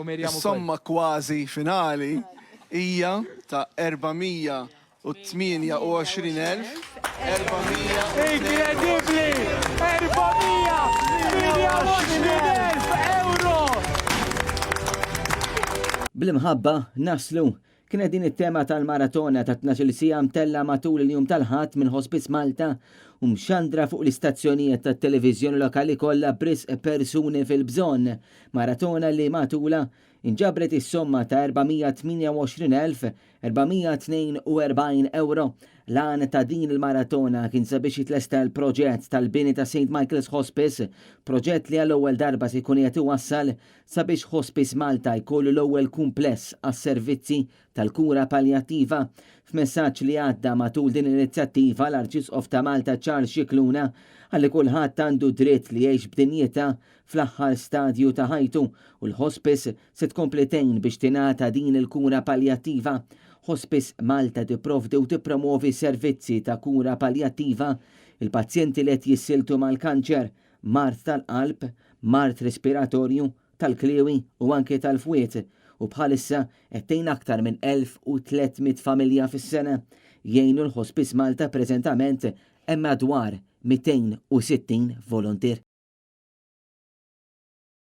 Is-somma kważi finali hija ta' 428,400. Incredibili! 428,000 euro! Bl-imħabba naslu kienet din it-tema tal-maratona ta' 12 sija mtella matul il-jum tal-ħadd minn Hospice Malta u mxandra fuq l-istazzjonijiet tat-televiżjoni lokali kollha b'risq persuni fil-bżonn. Maratona li matula inġabret is-somma ta' 428,442 euro. L-għan ta' din il-maratona kien sabiex jitlesta l-proġett tal-bini ta' St. Michael's Hospice, proġett li għall-ewwel darba se jkun qed iwassal sabiex Hospice Malta jkollu l-ewwel kumpless għas-servizzi tal-kura paljattiva. F'messaġġ li għadda matul din l-inizjattiva l-Arċisqof ta' Malta Charles Scicluna għalli kulħadd għandu dritt li jgħix b'dinjità fl-aħħar stadju ta' ħajtu u l-hospice se tkompletejn biex tingħata din il-kura paljattiva. Hospice Malta tipprovdi u tippromovi servizzi ta' kura paljattiva il-pazjenti li qed jissiltu mal-kanċer, mart tal-qalb, mart respiratorju, tal-kliewi u anke tal-fwiet u bħalissa qed tgħin aktar minn 1300 familja fis-sena. Jgħinu l-Hospice Malta preżentament hemm madwar 260 volontier.